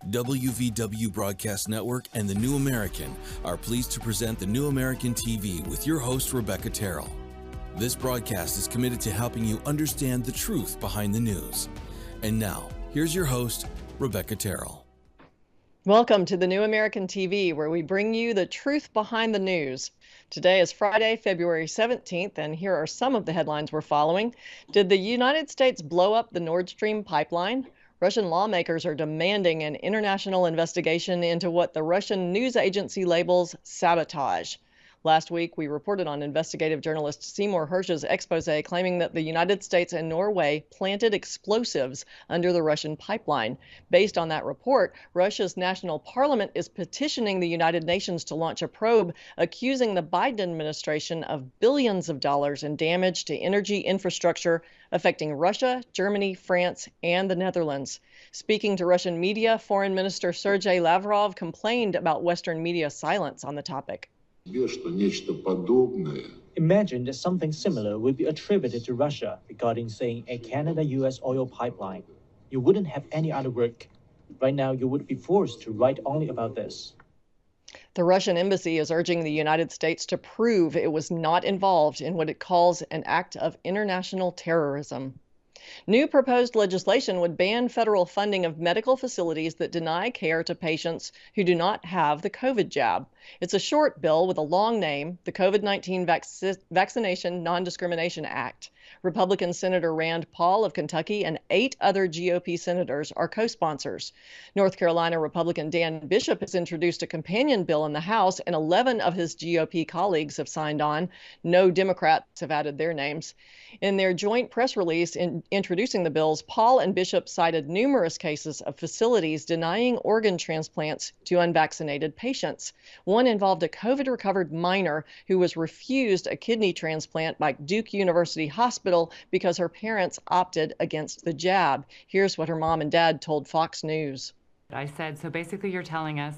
WVW Broadcast Network and The New American are pleased to present The New American TV with your host, Rebecca Terrell. This broadcast is committed to helping you understand the truth behind the news. And now, here's your host, Rebecca Terrell. Welcome to The New American TV, where we bring you the truth behind the news. Today is Friday, February 17th, and here are some of the headlines we're following. Did the United States blow up the Nord Stream pipeline? Russian lawmakers are demanding an international investigation into what the Russian news agency labels sabotage. Last week, we reported on investigative journalist Seymour Hersh's expose claiming that the United States and Norway planted explosives under the Russian pipeline. Based on that report, Russia's national parliament is petitioning the United Nations to launch a probe accusing the Biden administration of billions of dollars in damage to energy infrastructure affecting Russia, Germany, France, and the Netherlands. Speaking to Russian media, Foreign Minister Sergei Lavrov complained about Western media silence on the topic. Imagine that something similar would be attributed to Russia regarding, saying, a Canada-US oil pipeline. You wouldn't have any other work. Right now, you would be forced to write only about this. The Russian embassy is urging the United States to prove it was not involved in what it calls an act of international terrorism. New proposed legislation would ban federal funding of medical facilities that deny care to patients who do not have the COVID jab. It's a short bill with a long name, the COVID-19 Vaccination Non-Discrimination Act. Republican Senator Rand Paul of Kentucky and 8 other GOP senators are co-sponsors. North Carolina Republican Dan Bishop has introduced a companion bill in the House, and 11 of his GOP colleagues have signed on. No Democrats have added their names. In their joint press release introducing the bills, Paul and Bishop cited numerous cases of facilities denying organ transplants to unvaccinated patients. One involved a COVID-recovered minor who was refused a kidney transplant by Duke University Hospital because her parents opted against the jab. Here's what her mom and dad told Fox News. I said, so basically you're telling us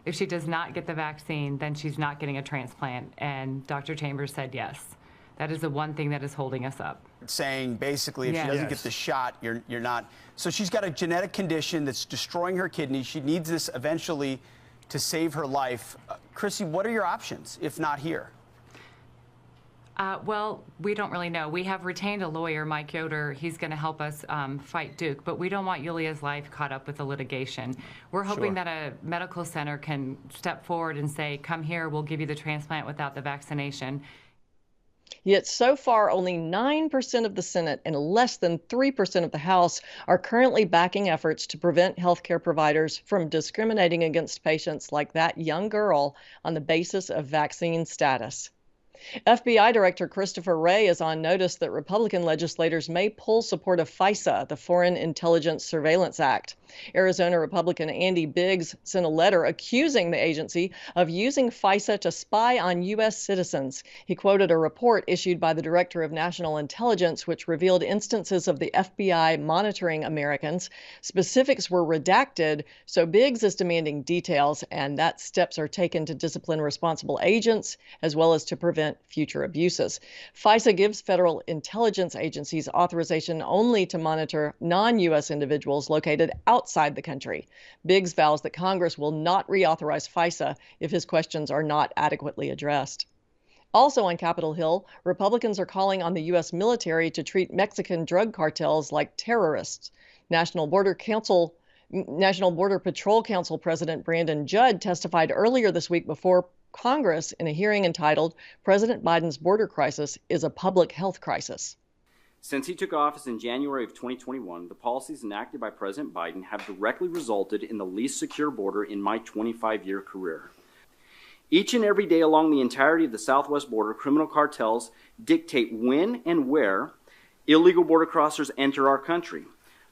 if she does not get the vaccine, then she's not getting a transplant. And Dr. Chambers said yes. That is the one thing that is holding us up. Saying basically if she doesn't get the shot, you're not. So she's got a genetic condition that's destroying her kidney. She needs this eventually to save her life. Chrissy, what are your options if not here? Well, we don't really know. We have retained a lawyer, Mike Yoder. He's going to help us fight Duke, but we don't want Yulia's life caught up with the litigation. We're hoping that a medical center can step forward and say, come here, we'll give you the transplant without the vaccination. Yet so far, only 9% of the Senate and less than 3% of the House are currently backing efforts to prevent healthcare providers from discriminating against patients like that young girl on the basis of vaccine status. FBI Director Christopher Wray is on notice that Republican legislators may pull support of FISA, the Foreign Intelligence Surveillance Act. Arizona Republican Andy Biggs sent a letter accusing the agency of using FISA to spy on U.S. citizens. He quoted a report issued by the Director of National Intelligence, which revealed instances of the FBI monitoring Americans. Specifics were redacted, so Biggs is demanding details, and that steps are taken to discipline responsible agents, as well as to prevent future abuses. FISA gives federal intelligence agencies authorization only to monitor non-U.S. individuals located outside the country. Biggs vows that Congress will not reauthorize FISA if his questions are not adequately addressed. Also on Capitol Hill, Republicans are calling on the U.S. military to treat Mexican drug cartels like terrorists. National Border Patrol Council President Brandon Judd testified earlier this week before Congress in a hearing entitled President Biden's Border Crisis is a Public Health Crisis. Since he took office in January of 2021, the policies enacted by President Biden have directly resulted in the least secure border in my 25-year career. Each and every day along the entirety of the southwest border, criminal cartels dictate when and where illegal border crossers enter our country.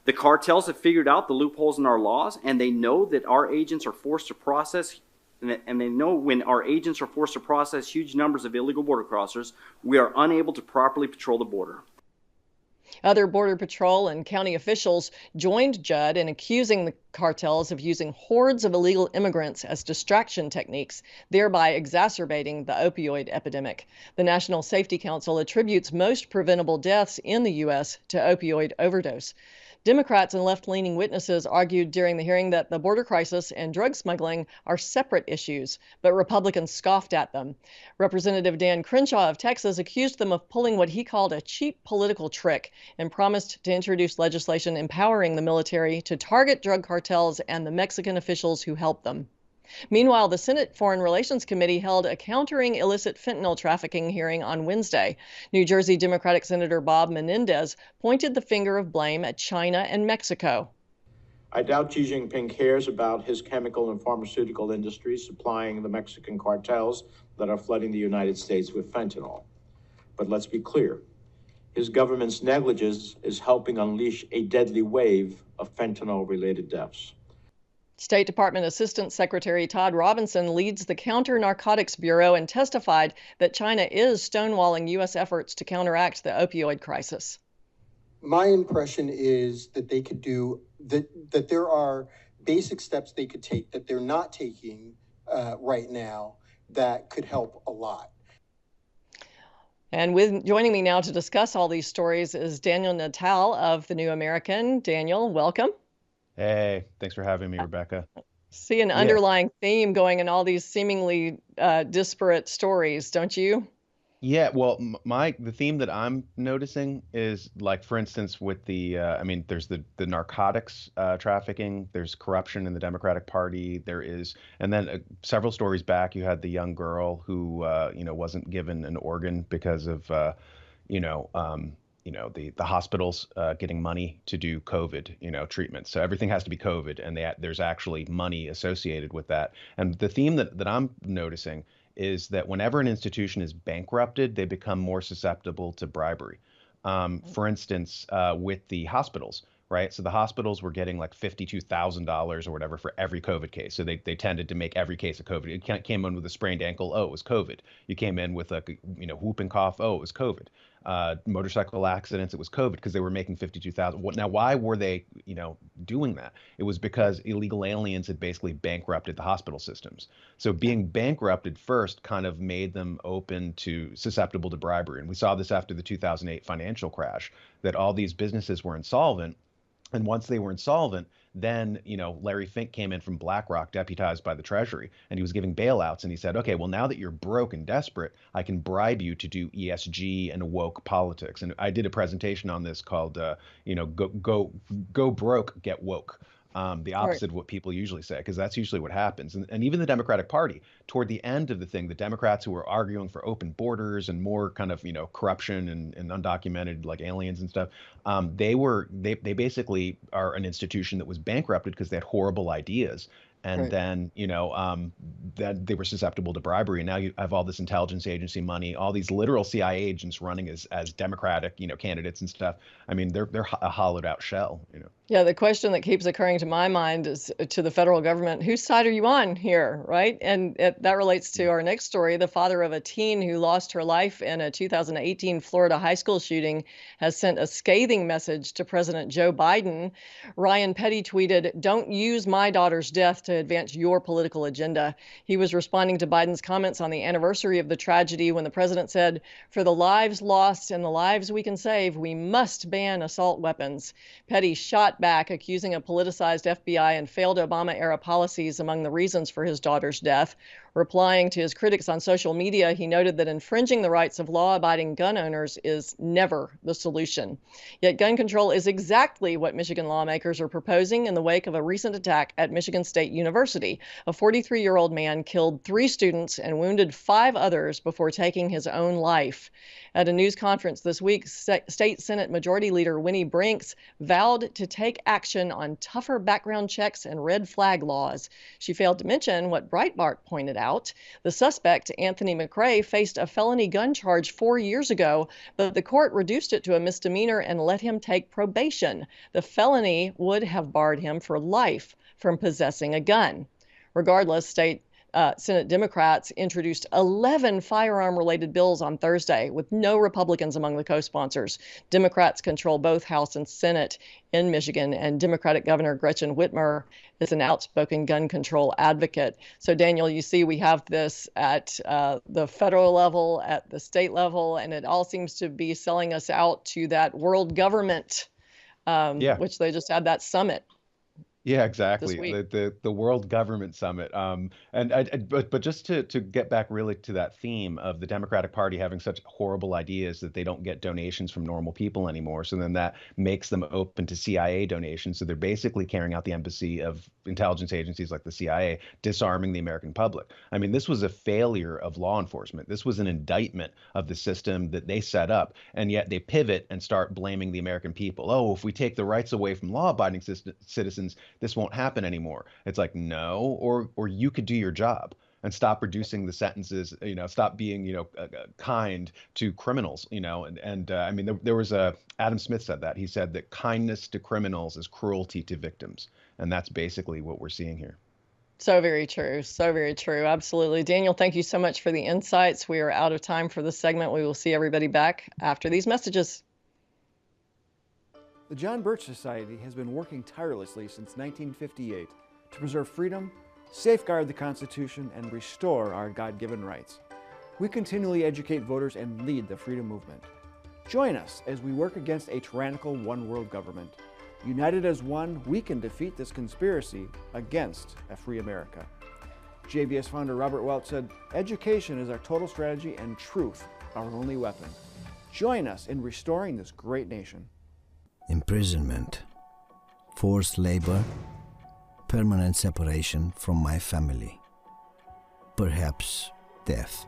The cartels have figured out the loopholes in our laws, and they know that our agents are forced to process and they know when our agents are forced to process huge numbers of illegal border crossers, we are unable to properly patrol the border. Other Border Patrol and county officials joined Judd in accusing the cartels of using hordes of illegal immigrants as distraction techniques, thereby exacerbating the opioid epidemic. The National Safety Council attributes most preventable deaths in the U.S. to opioid overdose. Democrats and left-leaning witnesses argued during the hearing that the border crisis and drug smuggling are separate issues, but Republicans scoffed at them. Representative Dan Crenshaw of Texas accused them of pulling what he called a cheap political trick and promised to introduce legislation empowering the military to target drug cartels and the Mexican officials who help them. Meanwhile, the Senate Foreign Relations Committee held a countering illicit fentanyl trafficking hearing on Wednesday. New Jersey Democratic Senator Bob Menendez pointed the finger of blame at China and Mexico. I doubt Xi Jinping cares about his chemical and pharmaceutical industries supplying the Mexican cartels that are flooding the United States with fentanyl. But let's be clear, his government's negligence is helping unleash a deadly wave of fentanyl-related deaths. State Department Assistant Secretary Todd Robinson leads the Counter-Narcotics Bureau and testified that China is stonewalling U.S. efforts to counteract the opioid crisis. My impression is that they could do that there are basic steps they could take that they're not taking right now that could help a lot. And joining me now to discuss all these stories is Daniel Natal of The New American. Daniel, welcome. Hey, thanks for having me, Rebecca. See an underlying theme going in all these seemingly disparate stories, don't you? Yeah, well, the theme that I'm noticing is, like, for instance, with the there's the narcotics trafficking, there's corruption in the Democratic Party, and then several stories back, you had the young girl who wasn't given an organ because of the hospitals getting money to do COVID, treatments. So everything has to be COVID, and there's actually money associated with that. And the theme that I'm noticing is that whenever an institution is bankrupted, they become more susceptible to bribery. For instance, with the hospitals, right? So the hospitals were getting like $52,000 or whatever for every COVID case. So they tended to make every case a COVID. You came in with a sprained ankle, oh, it was COVID. You came in with a whooping cough, oh, it was COVID. Motorcycle accidents, it was COVID, because they were making $52,000. Now, why were they, doing that? It was because illegal aliens had basically bankrupted the hospital systems. So being bankrupted first kind of made them susceptible to bribery. And we saw this after the 2008 financial crash, that all these businesses were insolvent. And once they were insolvent, then, Larry Fink came in from BlackRock, deputized by the Treasury, and he was giving bailouts. And he said, okay, well, now that you're broke and desperate, I can bribe you to do ESG and woke politics. And I did a presentation on this called, go broke, get woke. The opposite of what people usually say, because that's usually what happens. And even the Democratic Party, toward the end of the thing, the Democrats who were arguing for open borders and more kind of, corruption and undocumented, like aliens and stuff, they basically are an institution that was bankrupted because they had horrible ideas. And then, that they were susceptible to bribery. And now you have all this intelligence agency money, all these literal CIA agents running as Democratic, candidates and stuff. I mean, they're a hollowed out shell, Yeah, the question that keeps occurring to my mind is to the federal government, whose side are you on here, right? And that relates to our next story. The father of a teen who lost her life in a 2018 Florida high school shooting has sent a scathing message to President Joe Biden. Ryan Petty tweeted, "Don't use my daughter's death to advance your political agenda." He was responding to Biden's comments on the anniversary of the tragedy when the president said, "For the lives lost and the lives we can save, we must ban assault weapons." Petty shot back, accusing a politicized FBI and failed Obama-era policies among the reasons for his daughter's death. Replying to his critics on social media, he noted that infringing the rights of law-abiding gun owners is never the solution. Yet gun control is exactly what Michigan lawmakers are proposing in the wake of a recent attack at Michigan State University. A 43-year-old man killed 3 students and wounded 5 others before taking his own life. At a news conference this week, State Senate Majority Leader Winnie Brinks vowed to take action on tougher background checks and red flag laws. She failed to mention what Breitbart pointed out. The suspect, Anthony McRae, faced a felony gun charge 4 years ago, but the court reduced it to a misdemeanor and let him take probation. The felony would have barred him for life from possessing a gun. Regardless, Senate Democrats introduced 11 firearm-related bills on Thursday, with no Republicans among the co-sponsors. Democrats control both House and Senate in Michigan, and Democratic Governor Gretchen Whitmer is an outspoken gun control advocate. So, Daniel, you see we have this at the federal level, at the state level, and it all seems to be selling us out to that world government which they just had that summit. Yeah, exactly. This week. The World Government Summit. But just to get back really to that theme of the Democratic Party having such horrible ideas that they don't get donations from normal people anymore. So then that makes them open to CIA donations. So they're basically carrying out the embassy of intelligence agencies like the CIA, disarming the American public. I mean, this was a failure of law enforcement. This was an indictment of the system that they set up. And yet they pivot and start blaming the American people. Oh, if we take the rights away from law-abiding citizens, this won't happen anymore. It's like, no, or you could do your job and stop reducing the sentences, stop being, kind to criminals, I mean, there was Adam Smith said that. He said that kindness to criminals is cruelty to victims. And that's basically what we're seeing here. So very true. So very true. Absolutely. Daniel, thank you so much for the insights. We are out of time for this segment. We will see everybody back after these messages. The John Birch Society has been working tirelessly since 1958 to preserve freedom, safeguard the Constitution, and restore our God-given rights. We continually educate voters and lead the freedom movement. Join us as we work against a tyrannical one-world government. United as one, we can defeat this conspiracy against a free America. JBS founder Robert Welch said, "Education is our total strategy and truth our only weapon." Join us in restoring this great nation. Imprisonment, forced labor, permanent separation from my family, perhaps death.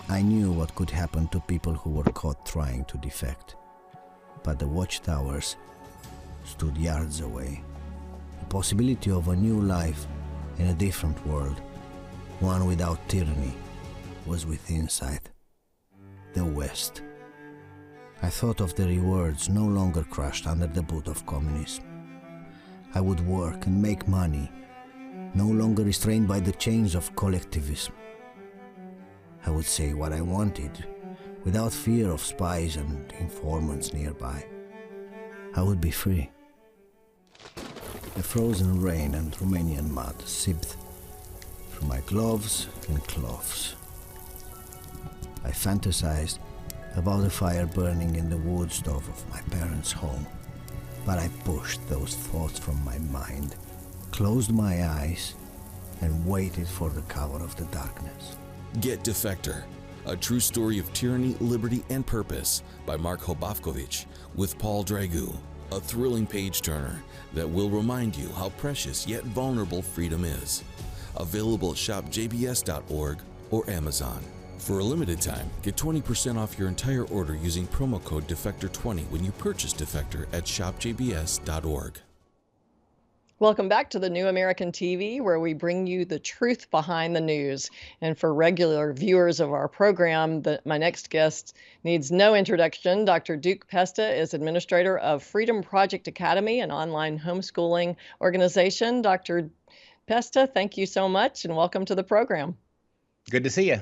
I knew what could happen to people who were caught trying to defect, but the watchtowers stood yards away. The possibility of a new life in a different world, one without tyranny, was within sight. The West. I thought of the rewards no longer crushed under the boot of communism. I would work and make money, no longer restrained by the chains of collectivism. I would say what I wanted, without fear of spies and informants nearby. I would be free. The frozen rain and Romanian mud seeped through my gloves and cloths. I fantasized about the fire burning in the wood stove of my parents' home, but I pushed those thoughts from my mind, closed my eyes, and waited for the cover of the darkness. Get Defector, a true story of tyranny, liberty, and purpose by Mark Hobafkovich with Paul Dragu, a thrilling page-turner that will remind you how precious yet vulnerable freedom is. Available at shopjbs.org or Amazon. For a limited time, get 20% off your entire order using promo code Defector20 when you purchase Defector at shopjbs.org. Welcome back to the New American TV, where we bring you the truth behind the news. And for regular viewers of our program, my next guest needs no introduction. Dr. Duke Pesta is administrator of Freedom Project Academy, an online homeschooling organization. Dr. Pesta, thank you so much and welcome to the program. Good to see you.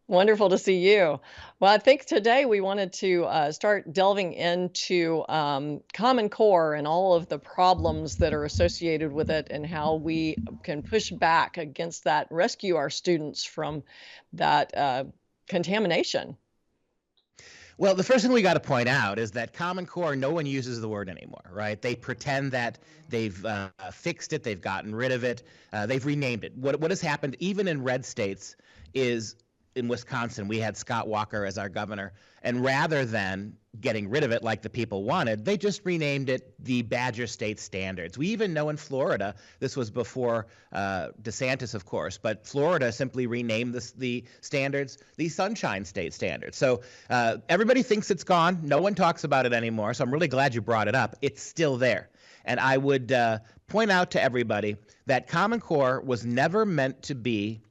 Wonderful to see you. Well, I think today we wanted to start delving into Common Core and all of the problems that are associated with it and how we can push back against that, rescue our students from that contamination. Well, the first thing we got to point out is that Common Core, no one uses the word anymore, right? They pretend that they've fixed it, they've gotten rid of it, they've renamed it. What has happened, even in red states, is in Wisconsin, we had Scott Walker as our governor, and rather than getting rid of it like the people wanted, they just renamed it the Badger State Standards. We even know in Florida, this was before DeSantis, of course, but Florida simply renamed the standards the Sunshine State Standards. So everybody thinks it's gone. No one talks about it anymore, so I'm really glad you brought it up. It's still there. And I would point out to everybody that Common Core was never meant to be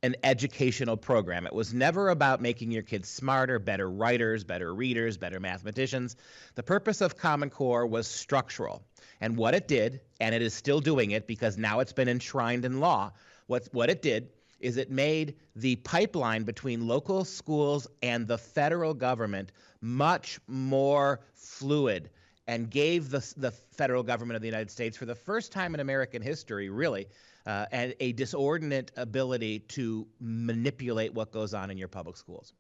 an educational program. It was never about making your kids smarter, better writers, better readers, better mathematicians. The purpose of Common Core was structural. And what it did, and it is still doing it because now it's been enshrined in law, what it did is it made the pipeline between local schools and the federal government much more fluid and gave the federal government of the United States, for the first time in American history, really, and a disordinate ability to manipulate what goes on in your public schools.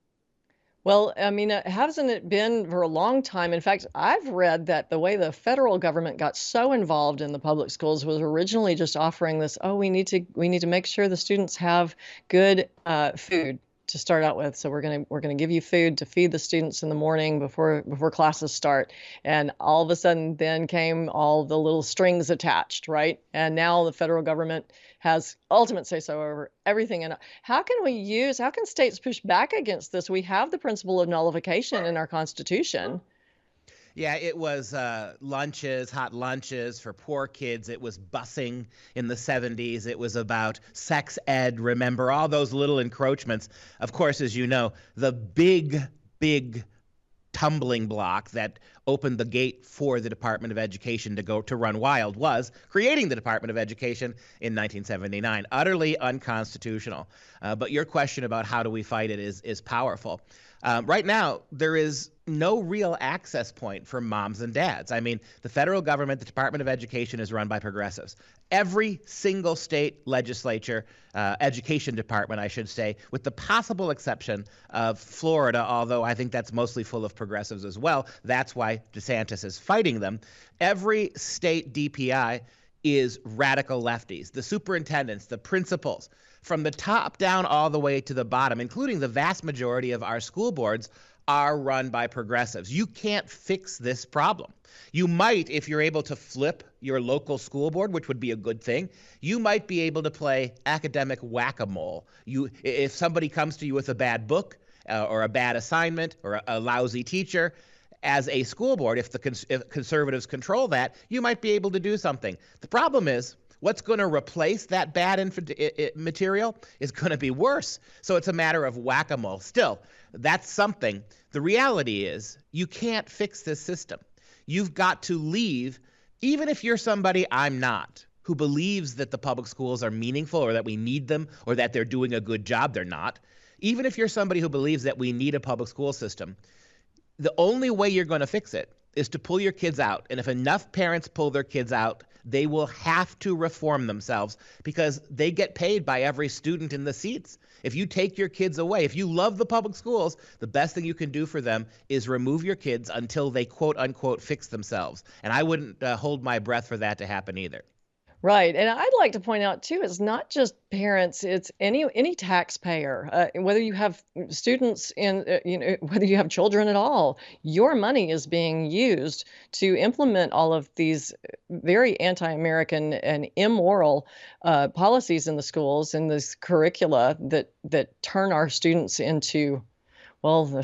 Well, I mean, hasn't it been for a long time? In fact, I've read that the way the federal government got so involved in the public schools was originally just offering this, oh, we need to make sure the students have good food to start out with. So we're gonna give you food to feed the students in the morning before classes start. And all of a sudden then came all the little strings attached, right? And now the federal government has ultimate say-so over everything. And how can states push back against this? We have the principle of nullification in our Constitution. Yeah, it was lunches, hot lunches for poor kids. It was busing in the 70s. It was about sex ed. Remember all those little encroachments. Of course, as you know, the big tumbling block that opened the gate for the Department of Education to run wild was creating the Department of Education in 1979. Utterly unconstitutional. But your question about how do we fight it is powerful. Right now, there is no real access point for moms and dads. I mean, the federal government, the Department of Education, is run by progressives. Every single state legislature, education department, I should say, with the possible exception of Florida, although I think that's mostly full of progressives as well. That's why DeSantis is fighting them. Every state DPI is radical lefties. The superintendents, the principals, from the top down all the way to the bottom, including the vast majority of our school boards, are run by progressives. You can't fix this problem. You might, if you're able to flip your local school board, which would be a good thing, you might be able to play academic whack-a-mole. If somebody comes to you with a bad book or a bad assignment or a lousy teacher, as a school board, if conservatives control that, you might be able to do something. The problem is, what's going to replace that bad material is going to be worse. So it's a matter of whack-a-mole. Still, that's something. The reality is you can't fix this system. You've got to leave, even if you're somebody I'm not, who believes that the public schools are meaningful or that we need them or that they're doing a good job. They're not. Even if you're somebody who believes that we need a public school system, the only way you're going to fix it is to pull your kids out. And if enough parents pull their kids out, they will have to reform themselves because they get paid by every student in the seats. If you take your kids away, if you love the public schools, the best thing you can do for them is remove your kids until they quote unquote fix themselves. And I wouldn't hold my breath for that to happen either. Right. And I'd like to point out, too, it's not just parents, it's any taxpayer, whether you have students whether you have children at all, your money is being used to implement all of these very anti-American and immoral policies in the schools and this curricula that turn our students into, well,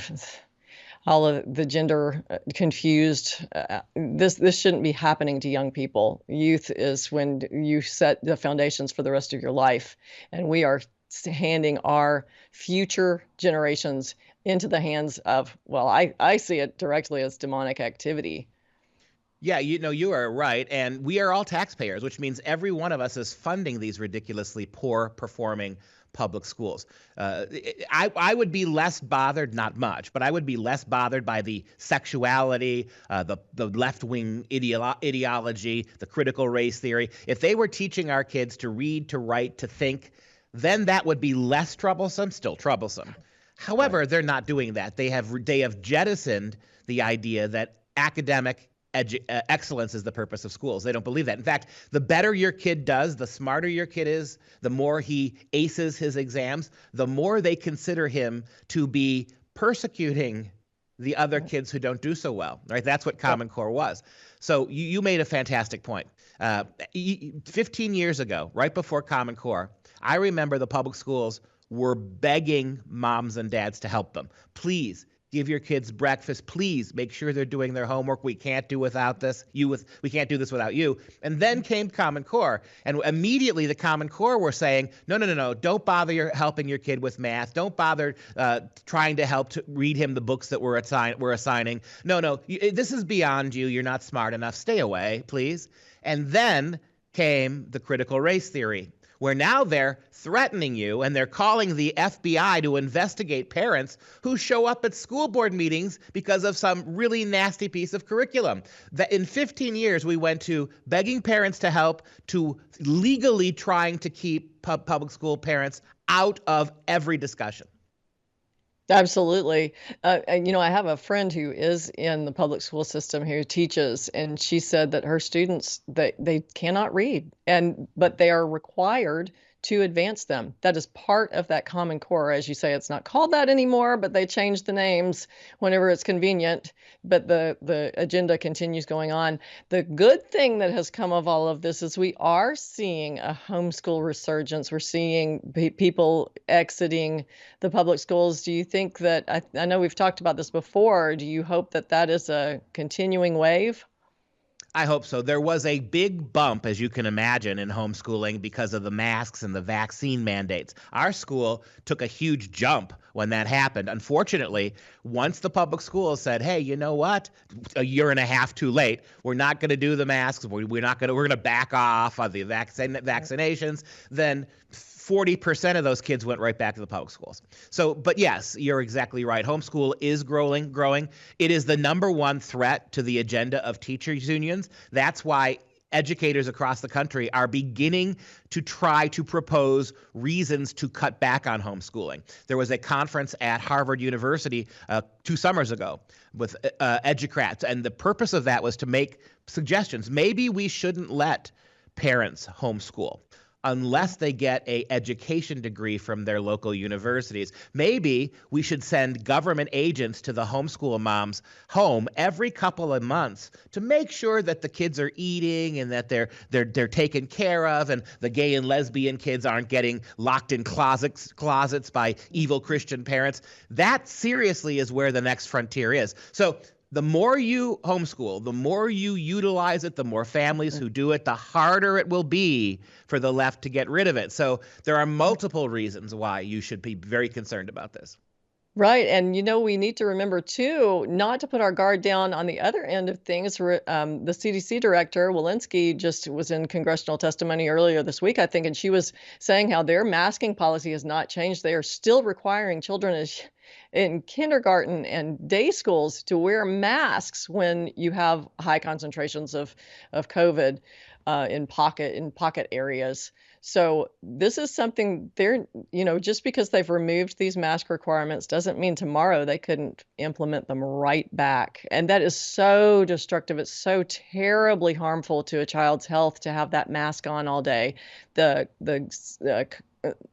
all of the gender confused. This shouldn't be happening to young people. Youth is when you set the foundations for the rest of your life. And we are handing our future generations into the hands of, well, I see it directly as demonic activity. Yeah, you are right. And we are all taxpayers, which means every one of us is funding these ridiculously poor performing public schools. I would be less bothered, not much, but I would be less bothered by the sexuality, the left-wing ideology, the critical race theory. If they were teaching our kids to read, to write, to think, then that would be less troublesome, still troublesome. However, they're not doing that. They have jettisoned the idea that academic excellence is the purpose of schools. They don't believe that. In fact, the better your kid does, the smarter your kid is, the more he aces his exams, the more they consider him to be persecuting the other kids who don't do so well, right? That's what Common Core was. So you made a fantastic point. 15 years ago, right before Common Core, I remember the public schools were begging moms and dads to help them. Please, give your kids breakfast. Please make sure they're doing their homework. We can't do without this. We can't do this without you. And then came Common Core, and immediately the Common Core were saying, no, don't bother helping your kid with math. Don't bother trying to help to read him the books that we're assigning. No, this is beyond you. You're not smart enough. Stay away, please. And then came the critical race theory, where now they're threatening you and they're calling the FBI to investigate parents who show up at school board meetings because of some really nasty piece of curriculum. That in 15 years, we went to begging parents to help to legally trying to keep public school parents out of every discussion. Absolutely. I have a friend who is in the public school system who teaches, and she said that her students, they cannot read, but they are required to advance them. That is part of that Common Core. As you say, it's not called that anymore, but they change the names whenever it's convenient. But the agenda continues going on. The good thing that has come of all of this is we are seeing a homeschool resurgence. We're seeing people exiting the public schools. Do you think that, I know we've talked about this before, do you hope that that is a continuing wave? I hope so. There was a big bump, as you can imagine, in homeschooling because of the masks and the vaccine mandates. Our school took a huge jump when that happened. Unfortunately, once the public schools said, hey, you know what? A year and a half too late. We're not going to do the masks. We're going to back off of the vaccinations. Then 40% of those kids went right back to the public schools. So, but yes, you're exactly right. Homeschool is growing. It is the #1 threat to the agenda of teachers' unions. That's why educators across the country are beginning to try to propose reasons to cut back on homeschooling. There was a conference at Harvard University 2 summers ago with educrats, and the purpose of that was to make suggestions. Maybe we shouldn't let parents homeschool unless they get an education degree from their local universities. Maybe we should send government agents to the homeschool moms' home every couple of months to make sure that the kids are eating and that they're taken care of, and the gay and lesbian kids aren't getting locked in closets by evil Christian parents. That seriously is where the next frontier is. So the more you homeschool, the more you utilize it, the more families who do it, the harder it will be for the left to get rid of it. So there are multiple reasons why you should be very concerned about this. Right. And, we need to remember, too, not to put our guard down on the other end of things. The CDC director, Walensky, just was in congressional testimony earlier this week, I think, and she was saying how their masking policy has not changed. They are still requiring children in kindergarten and day schools to wear masks when you have high concentrations of COVID in pocket areas. So this is something just because they've removed these mask requirements doesn't mean tomorrow they couldn't implement them right back. And that is so destructive. It's so terribly harmful to a child's health to have that mask on all day. The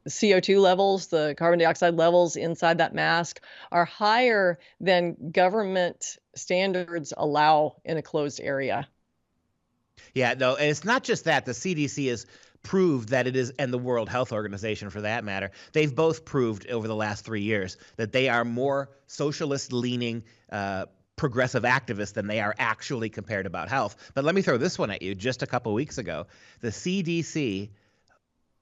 CO2 levels, the carbon dioxide levels inside that mask are higher than government standards allow in a closed area. Yeah, no, and it's not just that. The CDC has proved that it is, and the World Health Organization for that matter, they've both proved over the last 3 years that they are more socialist-leaning progressive activists than they are actually compared about health. But let me throw this one at you. Just a couple weeks ago, the CDC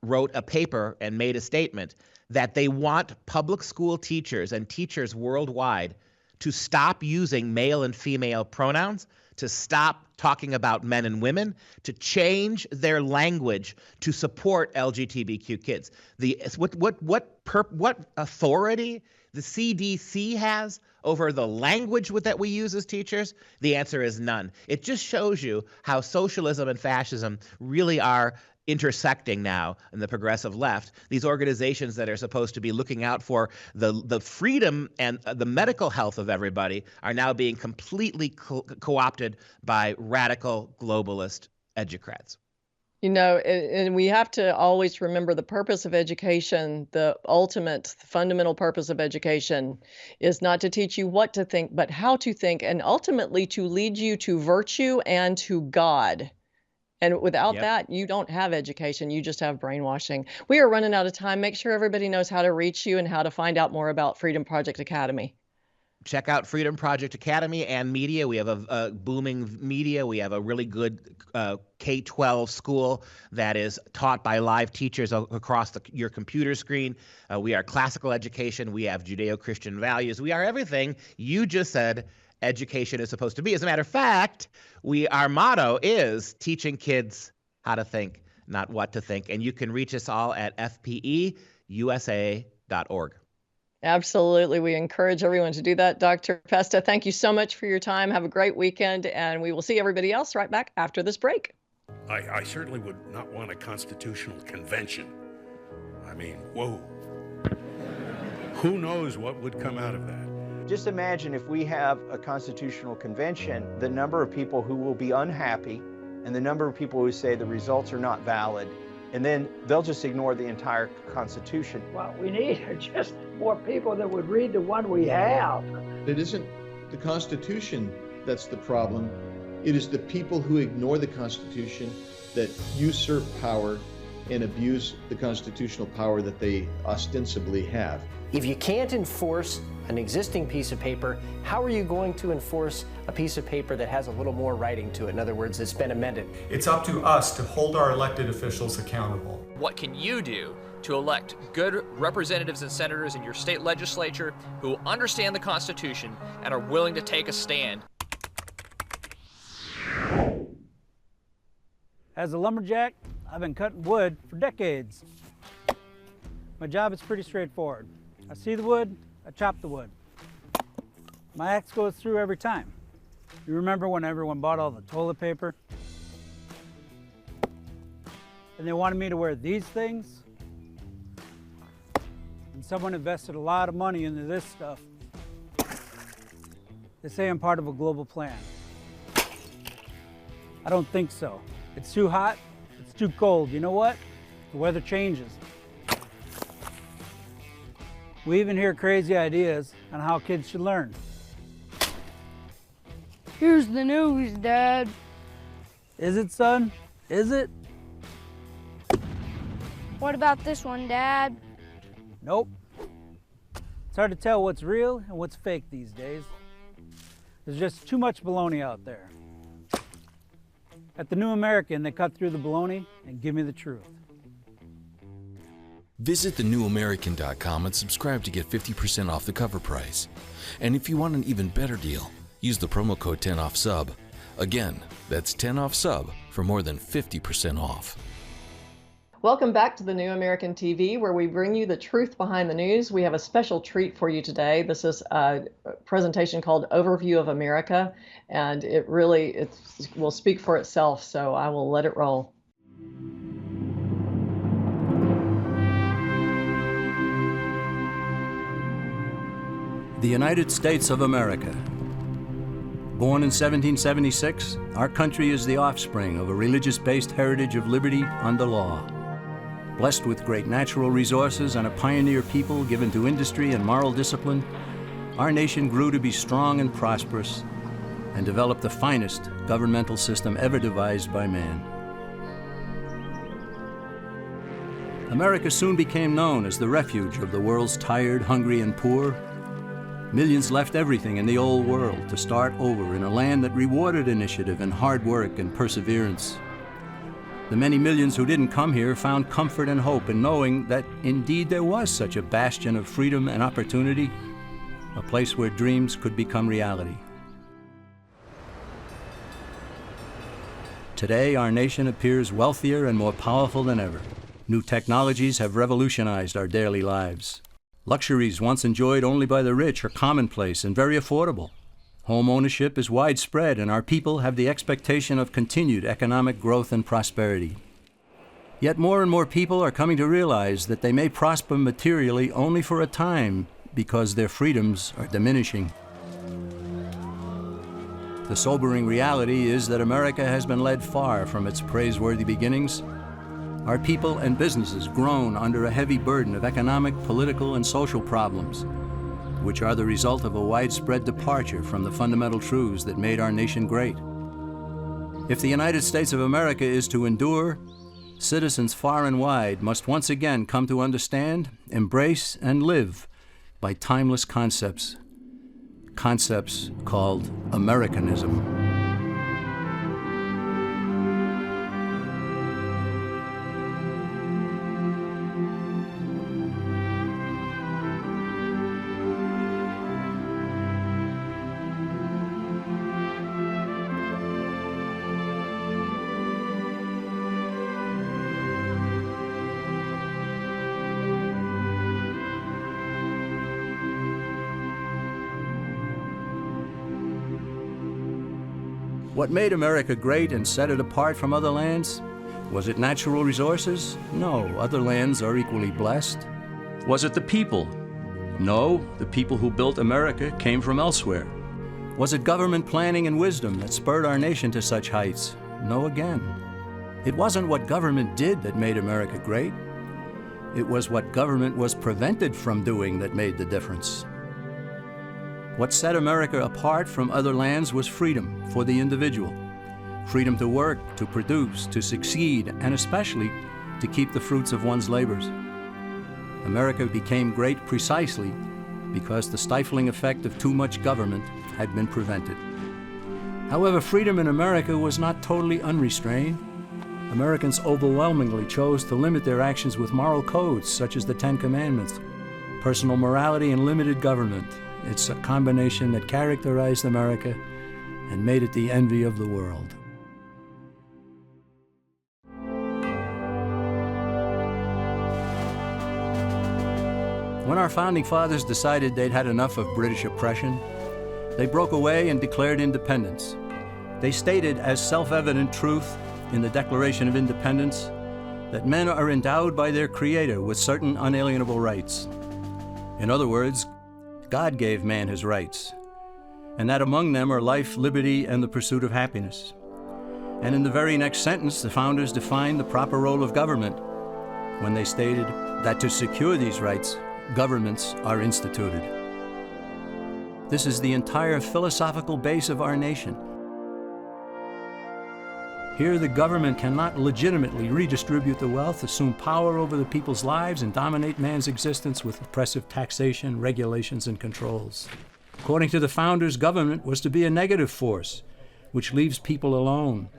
wrote a paper and made a statement that they want public school teachers and teachers worldwide to stop using male and female pronouns, to stop talking about men and women, to change their language to support LGBTQ kids. What authority the CDC has over the language that we use as teachers? The answer is none. It just shows you how socialism and fascism really are intersecting now in the progressive left. These organizations that are supposed to be looking out for the freedom and the medical health of everybody are now being completely co-opted by radical globalist educrats. And we have to always remember the purpose of education, the fundamental purpose of education is not to teach you what to think, but how to think, and ultimately to lead you to virtue and to God. And without that, you don't have education. You just have brainwashing. We are running out of time. Make sure everybody knows how to reach you and how to find out more about Freedom Project Academy. Check out Freedom Project Academy and media. We have a booming media. We have a really good K-12 school that is taught by live teachers across your computer screen. We are classical education. We have Judeo-Christian values. We are everything you just said education is supposed to be. As a matter of fact, our motto is teaching kids how to think, not what to think. And you can reach us all at fpeusa.org. Absolutely. We encourage everyone to do that. Dr. Pesta, thank you so much for your time. Have a great weekend, and we will see everybody else right back after this break. I certainly would not want a constitutional convention. I mean, whoa. who knows what would come out of that. Just imagine if we have a constitutional convention, the number of people who will be unhappy and the number of people who say the results are not valid, and then they'll just ignore the entire Constitution. What we need are just more people that would read the one we have. It isn't the Constitution that's the problem. It is the people who ignore the Constitution that usurp power and abuse the constitutional power that they ostensibly have. If you can't enforce an existing piece of paper, how are you going to enforce a piece of paper that has a little more writing to it? In other words, it's been amended. It's up to us to hold our elected officials accountable. What can you do to elect good representatives and senators in your state legislature who understand the Constitution and are willing to take a stand? As a lumberjack, I've been cutting wood for decades. My job is pretty straightforward. I see the wood, I chop the wood. My axe goes through every time. You remember when everyone bought all the toilet paper? And they wanted me to wear these things? And someone invested a lot of money into this stuff. They say I'm part of a global plan. I don't think so. It's too hot, it's too cold. You know what? The weather changes. We even hear crazy ideas on how kids should learn. Here's the news, Dad. Is it, son? Is it? What about this one, Dad? Nope. It's hard to tell what's real and what's fake these days. There's just too much baloney out there. At the New American, they cut through the baloney and give me the truth. Visit thenewamerican.com and subscribe to get 50% off the cover price. And if you want an even better deal, use the promo code 10OFFSUB. Again, that's 10OFFSUB for more than 50% off. Welcome back to the New American TV, where we bring you the truth behind the news. We have a special treat for you today. This is a presentation called Overview of America, and it will speak for itself, so I will let it roll. The United States of America. Born in 1776, our country is the offspring of a religious-based heritage of liberty under law. Blessed with great natural resources and a pioneer people given to industry and moral discipline, our nation grew to be strong and prosperous and developed the finest governmental system ever devised by man. America soon became known as the refuge of the world's tired, hungry, and poor. Millions left everything in the old world to start over in a land that rewarded initiative and hard work and perseverance. The many millions who didn't come here found comfort and hope in knowing that indeed there was such a bastion of freedom and opportunity, a place where dreams could become reality. Today, our nation appears wealthier and more powerful than ever. New technologies have revolutionized our daily lives. Luxuries once enjoyed only by the rich are commonplace and very affordable. Home ownership is widespread, and our people have the expectation of continued economic growth and prosperity. Yet more and more people are coming to realize that they may prosper materially only for a time because their freedoms are diminishing. The sobering reality is that America has been led far from its praiseworthy beginnings. Our people and businesses groan under a heavy burden of economic, political, and social problems, which are the result of a widespread departure from the fundamental truths that made our nation great. If the United States of America is to endure, citizens far and wide must once again come to understand, embrace, and live by timeless concepts called Americanism. What made America great and set it apart from other lands? Was it natural resources? No, other lands are equally blessed. Was it the people? No, the people who built America came from elsewhere. Was it government planning and wisdom that spurred our nation to such heights? No again. It wasn't what government did that made America great. It was what government was prevented from doing that made the difference. What set America apart from other lands was freedom for the individual. Freedom to work, to produce, to succeed, and especially to keep the fruits of one's labors. America became great precisely because the stifling effect of too much government had been prevented. However, freedom in America was not totally unrestrained. Americans overwhelmingly chose to limit their actions with moral codes such as the Ten Commandments, personal morality, and limited government. It's a combination that characterized America and made it the envy of the world. When our founding fathers decided they'd had enough of British oppression, they broke away and declared independence. They stated as self-evident truth in the Declaration of Independence that men are endowed by their Creator with certain unalienable rights. In other words, God gave man his rights, and that among them are life, liberty, and the pursuit of happiness. And in the very next sentence, the founders defined the proper role of government when they stated that to secure these rights, governments are instituted. This is the entire philosophical base of our nation. Here, the government cannot legitimately redistribute the wealth, assume power over the people's lives, and dominate man's existence with oppressive taxation, regulations, and controls. According to the founders, government was to be a negative force, which leaves people alone.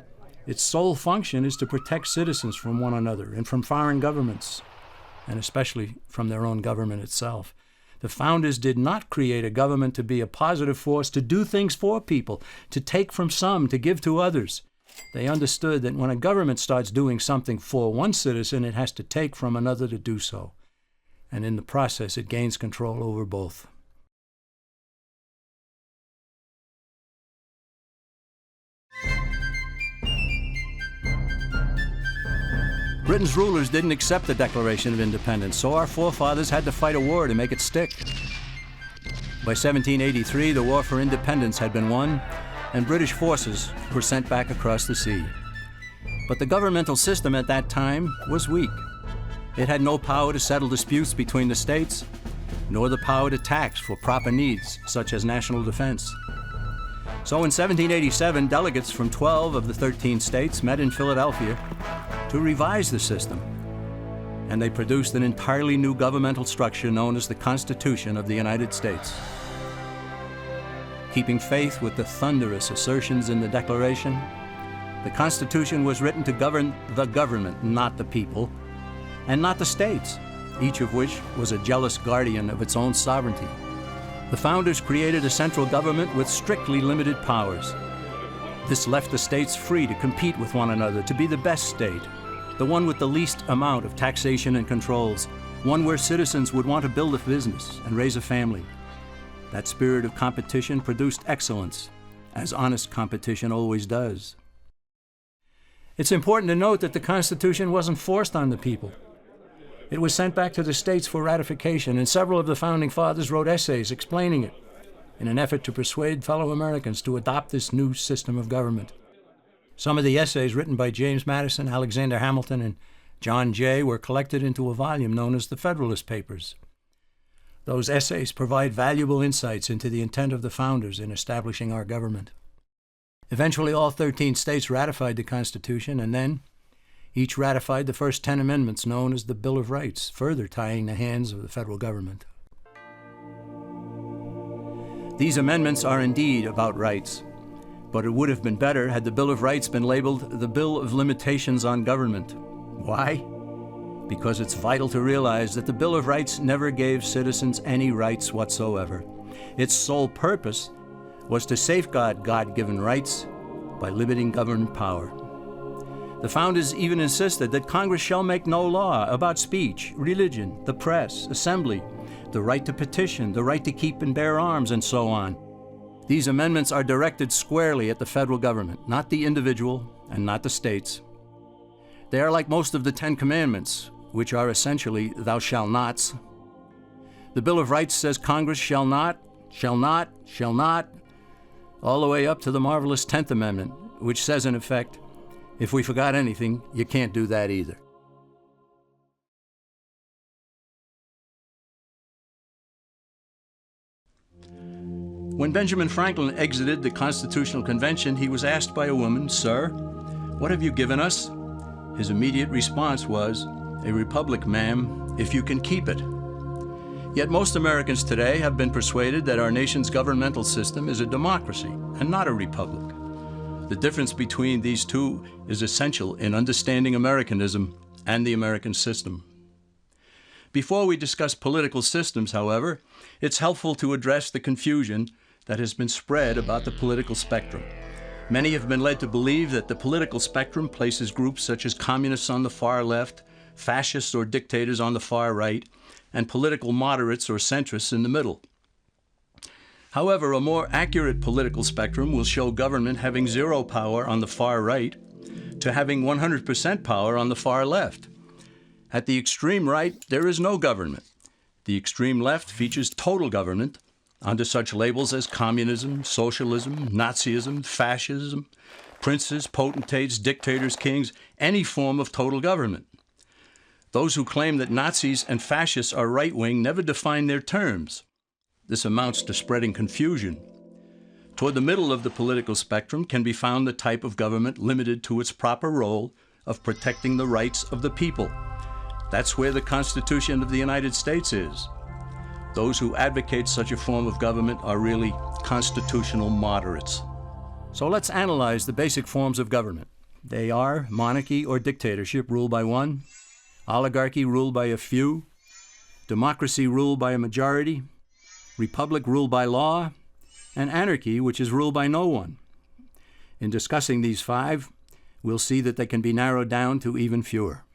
Its sole function is to protect citizens from one another and from foreign governments, and especially from their own government itself. The founders did not create a government to be a positive force, to do things for people, to take from some, to give to others. They understood that when a government starts doing something for one citizen, it has to take from another to do so. And in the process, it gains control over both. Britain's rulers didn't accept the Declaration of Independence, so our forefathers had to fight a war to make it stick. By 1783, the war for independence had been won, and British forces were sent back across the sea. But the governmental system at that time was weak. It had no power to settle disputes between the states, nor the power to tax for proper needs, such as national defense. So in 1787, delegates from 12 of the 13 states met in Philadelphia to revise the system, and they produced an entirely new governmental structure known as the Constitution of the United States. Keeping faith with the thunderous assertions in the Declaration, the Constitution was written to govern the government, not the people, and not the states, each of which was a jealous guardian of its own sovereignty. The founders created a central government with strictly limited powers. This left the states free to compete with one another to be the best state, the one with the least amount of taxation and controls, one where citizens would want to build a business and raise a family. That spirit of competition produced excellence, as honest competition always does. It's important to note that the Constitution wasn't forced on the people. It was sent back to the states for ratification, and several of the founding fathers wrote essays explaining it in an effort to persuade fellow Americans to adopt this new system of government. Some of the essays written by James Madison, Alexander Hamilton, and John Jay were collected into a volume known as the Federalist Papers. Those essays provide valuable insights into the intent of the founders in establishing our government. Eventually, all 13 states ratified the Constitution, and then each ratified the first 10 amendments known as the Bill of Rights, further tying the hands of the federal government. These amendments are indeed about rights, but it would have been better had the Bill of Rights been labeled the Bill of Limitations on Government. Why? Because it's vital to realize that the Bill of Rights never gave citizens any rights whatsoever. Its sole purpose was to safeguard God-given rights by limiting government power. The founders even insisted that Congress shall make no law about speech, religion, the press, assembly, the right to petition, the right to keep and bear arms, and so on. These amendments are directed squarely at the federal government, not the individual and not the states. They are like most of the Ten Commandments, which are essentially thou shalt nots. The Bill of Rights says Congress shall not, all the way up to the marvelous 10th Amendment, which says in effect, if we forgot anything, you can't do that either. When Benjamin Franklin exited the Constitutional Convention, he was asked by a woman, "Sir, what have you given us?" His immediate response was, "A republic, ma'am, if you can keep it." Yet most Americans today have been persuaded that our nation's governmental system is a democracy and not a republic. The difference between these two is essential in understanding Americanism and the American system. Before we discuss political systems, however, it's helpful to address the confusion that has been spread about the political spectrum. Many have been led to believe that the political spectrum places groups such as communists on the far left, fascists or dictators on the far right, and political moderates or centrists in the middle. However, a more accurate political spectrum will show government having zero power on the far right to having 100% power on the far left. At the extreme right, there is no government. The extreme left features total government under such labels as communism, socialism, Nazism, fascism, princes, potentates, dictators, kings, any form of total government. Those who claim that Nazis and fascists are right-wing never define their terms. This amounts to spreading confusion. Toward the middle of the political spectrum can be found the type of government limited to its proper role of protecting the rights of the people. That's where the Constitution of the United States is. Those who advocate such a form of government are really constitutional moderates. So let's analyze the basic forms of government. They are monarchy or dictatorship ruled by one, oligarchy ruled by a few, democracy ruled by a majority, republic ruled by law, and anarchy, which is ruled by no one. In discussing these five, we'll see that they can be narrowed down to even fewer.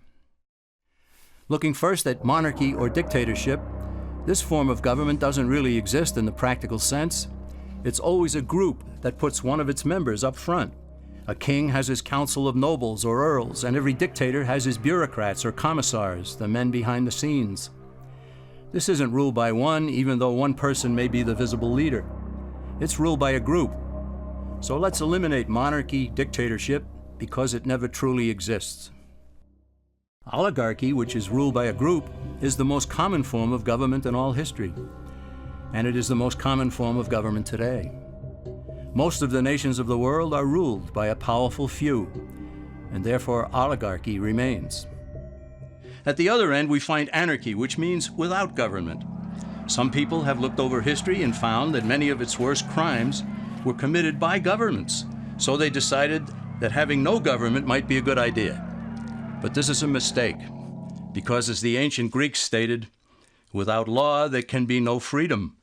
Looking first at monarchy or dictatorship, this form of government doesn't really exist in the practical sense. It's always a group that puts one of its members up front. A king has his council of nobles or earls, and every dictator has his bureaucrats or commissars, the men behind the scenes. This isn't ruled by one, even though one person may be the visible leader. It's ruled by a group. So let's eliminate monarchy, dictatorship, because it never truly exists. Oligarchy, which is ruled by a group, is the most common form of government in all history, and it is the most common form of government today. Most of the nations of the world are ruled by a powerful few, and therefore oligarchy remains. At the other end, we find anarchy, which means without government. Some people have looked over history and found that many of its worst crimes were committed by governments, so they decided that having no government might be a good idea. But this is a mistake, because as the ancient Greeks stated, without law there can be no freedom.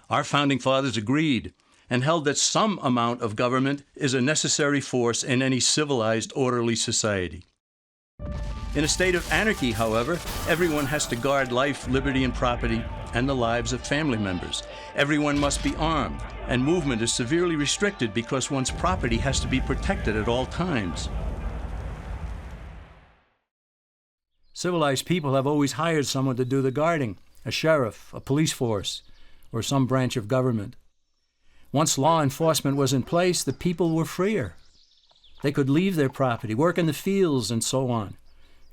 Our founding fathers agreed and held that some amount of government is a necessary force in any civilized, orderly society. In a state of anarchy, however, everyone has to guard life, liberty, and property, and the lives of family members. Everyone must be armed, and movement is severely restricted because one's property has to be protected at all times. Civilized people have always hired someone to do the guarding, a sheriff, a police force, or some branch of government. Once law enforcement was in place, the people were freer. They could leave their property, work in the fields, and so on.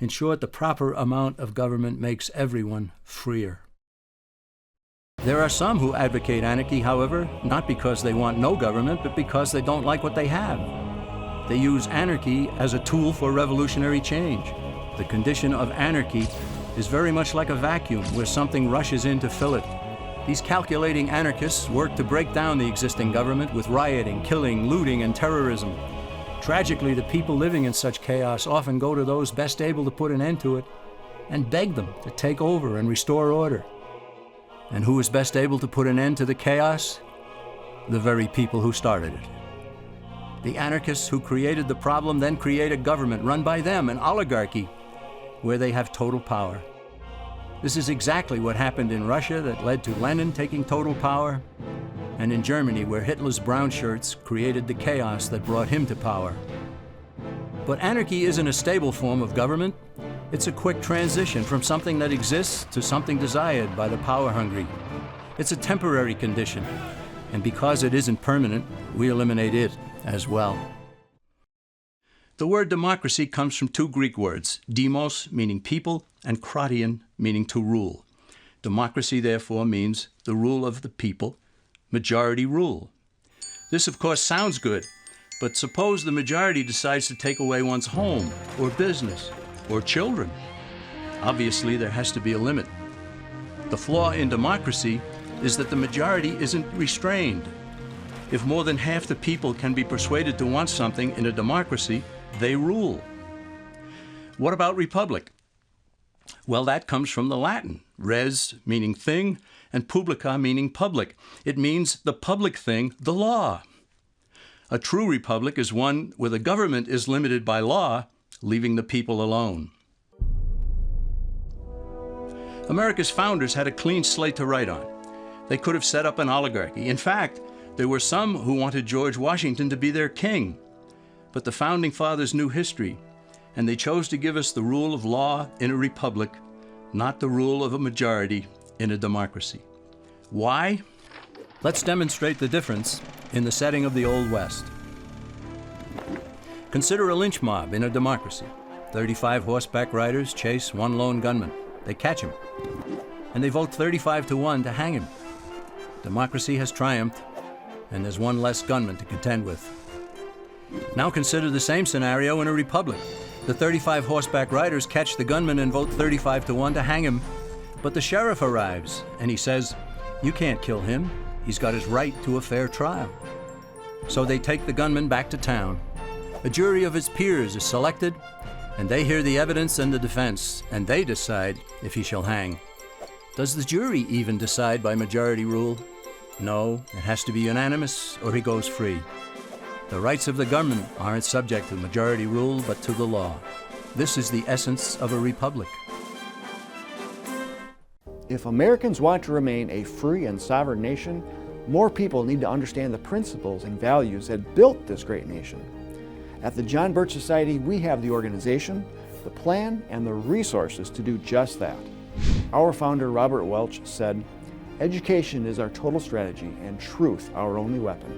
In short, the proper amount of government makes everyone freer. There are some who advocate anarchy, however, not because they want no government, but because they don't like what they have. They use anarchy as a tool for revolutionary change. The condition of anarchy is very much like a vacuum where something rushes in to fill it. These calculating anarchists work to break down the existing government with rioting, killing, looting, and terrorism. Tragically, the people living in such chaos often go to those best able to put an end to it and beg them to take over and restore order. And who is best able to put an end to the chaos? The very people who started it. The anarchists who created the problem then create a government run by them, an oligarchy, where they have total power. This is exactly what happened in Russia that led to Lenin taking total power, and in Germany where Hitler's brown shirts created the chaos that brought him to power. But anarchy isn't a stable form of government. It's a quick transition from something that exists to something desired by the power-hungry. It's a temporary condition, and because it isn't permanent, we eliminate it as well. The word democracy comes from two Greek words, demos, meaning people, and kratein, meaning to rule. Democracy, therefore, means the rule of the people, majority rule. This, of course, sounds good, but suppose the majority decides to take away one's home, or business, or children. Obviously, there has to be a limit. The flaw in democracy is that the majority isn't restrained. If more than half the people can be persuaded to want something in a democracy, they rule. What about republic? Well, that comes from the Latin, res meaning thing, and publica meaning public. It means the public thing, the law. A true republic is one where the government is limited by law, leaving the people alone. America's founders had a clean slate to write on. They could have set up an oligarchy. In fact, there were some who wanted George Washington to be their king. But the Founding Fathers knew history, and they chose to give us the rule of law in a republic, not the rule of a majority in a democracy. Why? Let's demonstrate the difference in the setting of the Old West. Consider a lynch mob in a democracy. 35 horseback riders chase one lone gunman. They catch him, and they vote 35-1 to hang him. Democracy has triumphed, and there's one less gunman to contend with. Now consider the same scenario in a republic. The 35 horseback riders catch the gunman and vote 35-1 to hang him, but the sheriff arrives, and he says, "You can't kill him. He's got his right to a fair trial." So they take the gunman back to town. A jury of his peers is selected, and they hear the evidence and the defense, and they decide if he shall hang. Does the jury even decide by majority rule? No, it has to be unanimous or he goes free. The rights of the government aren't subject to majority rule, but to the law. This is the essence of a republic. If Americans want to remain a free and sovereign nation, more people need to understand the principles and values that built this great nation. At the John Birch Society, we have the organization, the plan, and the resources to do just that. Our founder, Robert Welch, said, "Education is our total strategy and truth our only weapon."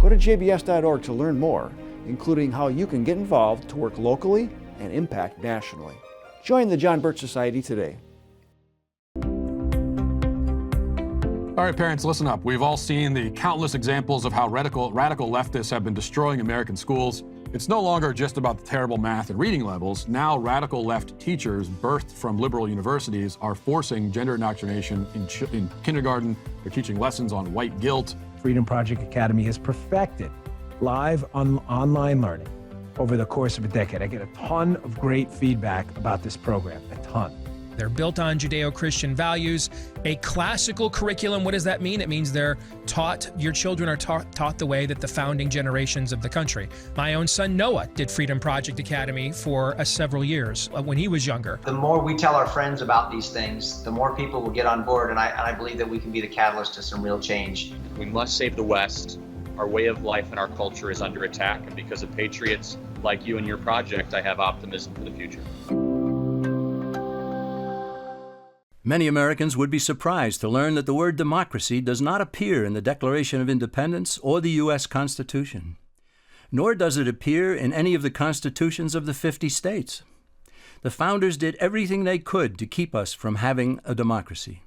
Go to jbs.org to learn more, including how you can get involved to work locally and impact nationally. Join the John Birch Society today. All right, parents, listen up. We've all seen the countless examples of how radical leftists have been destroying American schools. It's no longer just about the terrible math and reading levels. Now, radical left teachers birthed from liberal universities are forcing gender indoctrination in kindergarten. They're teaching lessons on white guilt. Freedom Project Academy has perfected live online learning over the course of a decade. I get a ton of great feedback about this program, a ton. They're built on Judeo-Christian values, a classical curriculum. What does that mean? It means they're taught, your children are taught the way that the founding generations of the country. My own son Noah did Freedom Project Academy for several years when he was younger. The more we tell our friends about these things, the more people will get on board, and I believe that we can be the catalyst to some real change. We must save the West. Our way of life and our culture is under attack, and because of patriots like you and your project, I have optimism for the future. Many Americans would be surprised to learn that the word democracy does not appear in the Declaration of Independence or the U.S. Constitution, nor does it appear in any of the constitutions of the 50 states. The founders did everything they could to keep us from having a democracy.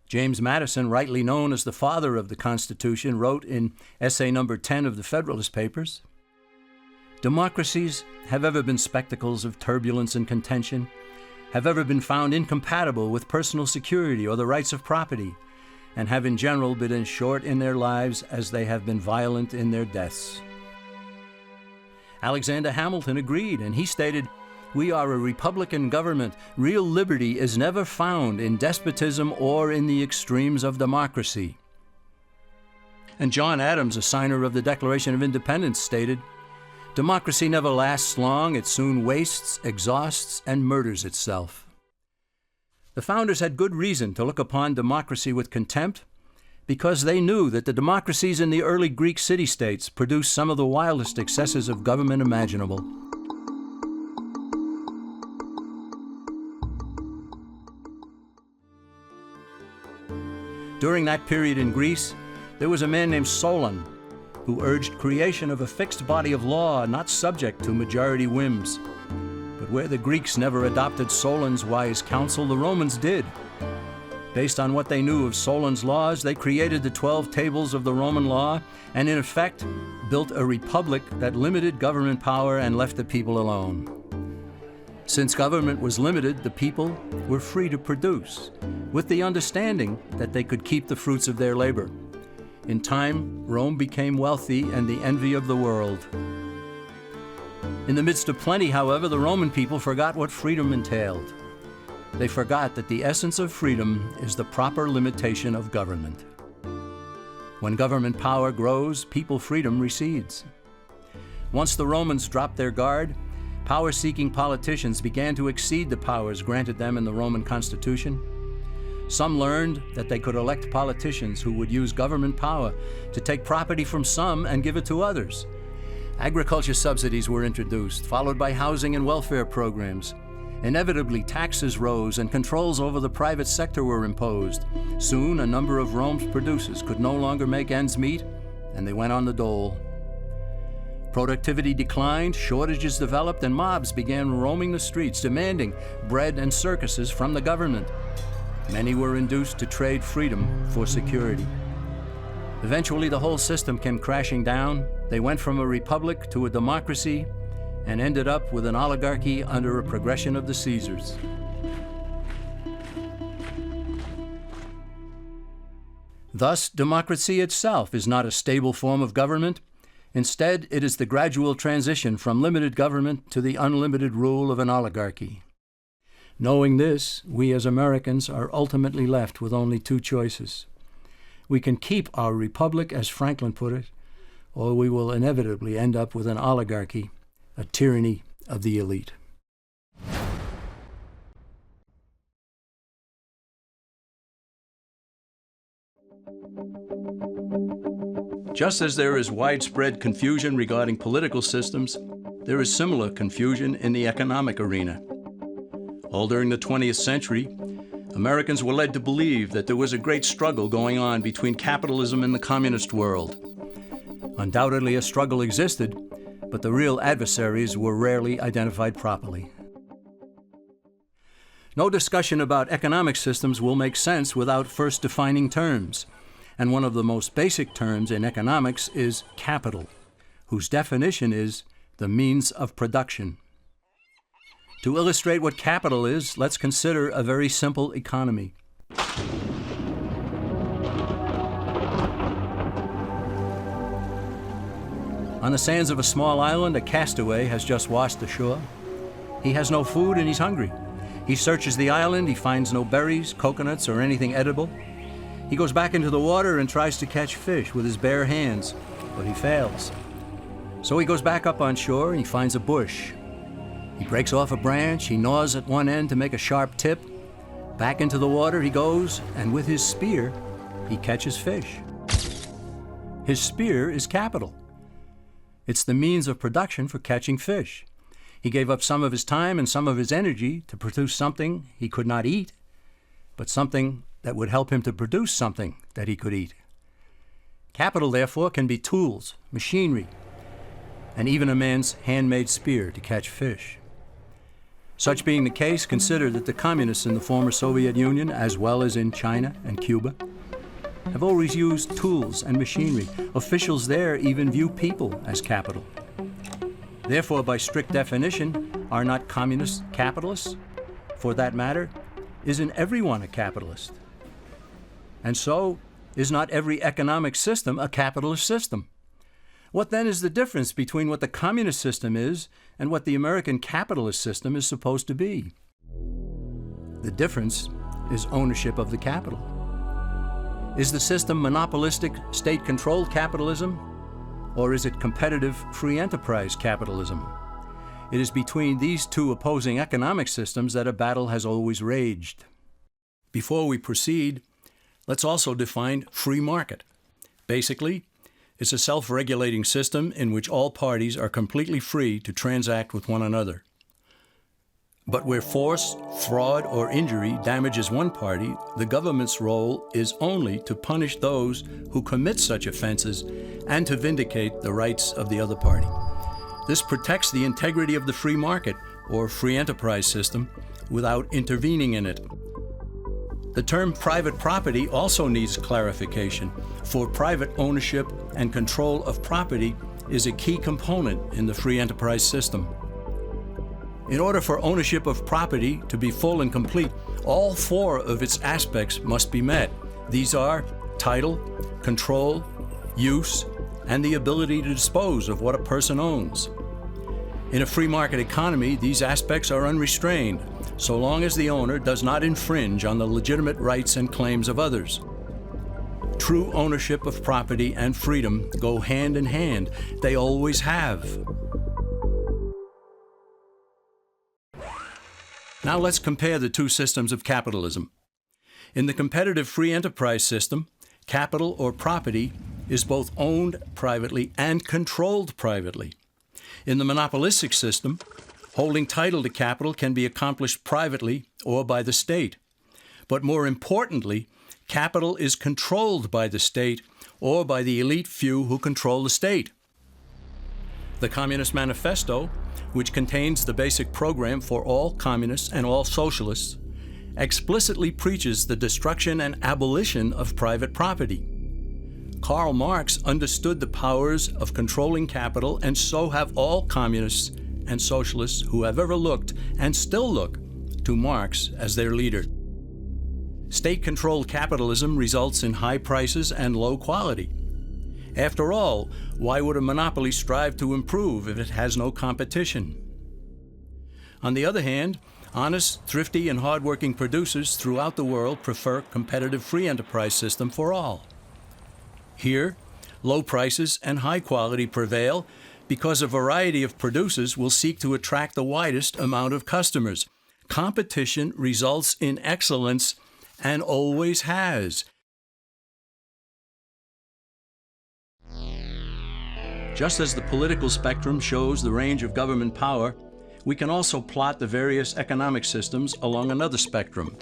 James Madison, rightly known as the father of the Constitution, wrote in essay number 10 of the Federalist Papers, "Democracies have ever been spectacles of turbulence and contention, have ever been found incompatible with personal security or the rights of property, and have in general been as short in their lives as they have been violent in their deaths." Alexander Hamilton agreed, and he stated, "We are a republican government. Real liberty is never found in despotism or in the extremes of democracy." And John Adams, a signer of the Declaration of Independence, stated, "Democracy never lasts long. It soon wastes, exhausts, and murders itself." The founders had good reason to look upon democracy with contempt because they knew that the democracies in the early Greek city-states produced some of the wildest excesses of government imaginable. During that period in Greece, there was a man named Solon who urged creation of a fixed body of law not subject to majority whims. But where the Greeks never adopted Solon's wise counsel, the Romans did. Based on what they knew of Solon's laws, they created the 12 tables of the Roman law and, in effect, built a republic that limited government power and left the people alone. Since government was limited, the people were free to produce, with the understanding that they could keep the fruits of their labor. In time, Rome became wealthy and the envy of the world. In the midst of plenty, however, the Roman people forgot what freedom entailed. They forgot that the essence of freedom is the proper limitation of government. When government power grows, people freedom recedes. Once the Romans dropped their guard, power-seeking politicians began to exceed the powers granted them in the Roman Constitution. Some learned that they could elect politicians who would use government power to take property from some and give it to others. Agriculture subsidies were introduced, followed by housing and welfare programs. Inevitably, taxes rose and controls over the private sector were imposed. Soon, a number of Rome's producers could no longer make ends meet, and they went on the dole. Productivity declined, shortages developed, and mobs began roaming the streets, demanding bread and circuses from the government. Many were induced to trade freedom for security. Eventually, the whole system came crashing down. They went from a republic to a democracy and ended up with an oligarchy under a progression of the Caesars. Thus, democracy itself is not a stable form of government. Instead, it is the gradual transition from limited government to the unlimited rule of an oligarchy. Knowing this, we as Americans are ultimately left with only two choices. We can keep our republic, as Franklin put it, or we will inevitably end up with an oligarchy, a tyranny of the elite. Just as there is widespread confusion regarding political systems, there is similar confusion in the economic arena. All during the 20th century, Americans were led to believe that there was a great struggle going on between capitalism and the communist world. Undoubtedly, a struggle existed, but the real adversaries were rarely identified properly. No discussion about economic systems will make sense without first defining terms. And one of the most basic terms in economics is capital, whose definition is the means of production. To illustrate what capital is, let's consider a very simple economy. On the sands of a small island, a castaway has just washed ashore. He has no food and he's hungry. He searches the island, he finds no berries, coconuts, or anything edible. He goes back into the water and tries to catch fish with his bare hands, but he fails. So he goes back up on shore and he finds a bush. He breaks off a branch, he gnaws at one end to make a sharp tip. Back into the water he goes, and with his spear, he catches fish. His spear is capital. It's the means of production for catching fish. He gave up some of his time and some of his energy to produce something he could not eat, but something that would help him to produce something that he could eat. Capital, therefore, can be tools, machinery, and even a man's handmade spear to catch fish. Such being the case, consider that the communists in the former Soviet Union, as well as in China and Cuba, have always used tools and machinery. Officials there even view people as capital. Therefore, by strict definition, are not communists capitalists? For that matter, isn't everyone a capitalist? And so, is not every economic system a capitalist system? What then is the difference between what the communist system is and what the American capitalist system is supposed to be? The difference is ownership of the capital. Is the system monopolistic, state-controlled capitalism, or is it competitive, free enterprise capitalism? It is between these two opposing economic systems that a battle has always raged. Before we proceed, let's also define free market. Basically, it's a self-regulating system in which all parties are completely free to transact with one another. But where force, fraud, or injury damages one party, the government's role is only to punish those who commit such offenses and to vindicate the rights of the other party. This protects the integrity of the free market, or free enterprise system, without intervening in it. The term private property also needs clarification, for private ownership and control of property is a key component in the free enterprise system. In order for ownership of property to be full and complete, all four of its aspects must be met. These are title, control, use, and the ability to dispose of what a person owns. In a free market economy, these aspects are unrestrained, so long as the owner does not infringe on the legitimate rights and claims of others. True ownership of property and freedom go hand in hand. They always have. Now let's compare the two systems of capitalism. In the competitive free enterprise system, capital or property is both owned privately and controlled privately. In the monopolistic system, holding title to capital can be accomplished privately or by the state. But more importantly, capital is controlled by the state or by the elite few who control the state. The Communist Manifesto, which contains the basic program for all communists and all socialists, explicitly preaches the destruction and abolition of private property. Karl Marx understood the powers of controlling capital, and so have all communists and socialists who have ever looked and still look to Marx as their leader. State-controlled capitalism results in high prices and low quality. After all, why would a monopoly strive to improve if it has no competition? On the other hand, honest, thrifty, and hardworking producers throughout the world prefer competitive free enterprise system for all. Here, low prices and high quality prevail because a variety of producers will seek to attract the widest amount of customers. Competition results in excellence and always has. Just as the political spectrum shows the range of government power, we can also plot the various economic systems along another spectrum.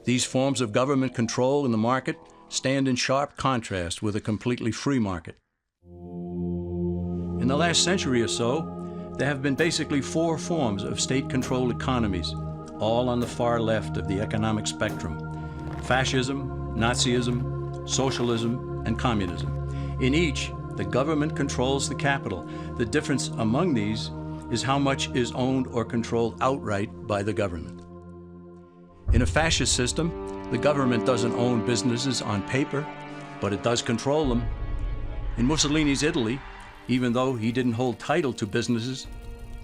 These forms of government control in the market stand in sharp contrast with a completely free market. In the last century or so, there have been basically four forms of state-controlled economies, all on the far left of the economic spectrum: fascism, Nazism, socialism, and communism. In each, the government controls the capital. The difference among these is how much is owned or controlled outright by the government. In a fascist system, the government doesn't own businesses on paper, but it does control them. In Mussolini's Italy, even though he didn't hold title to businesses,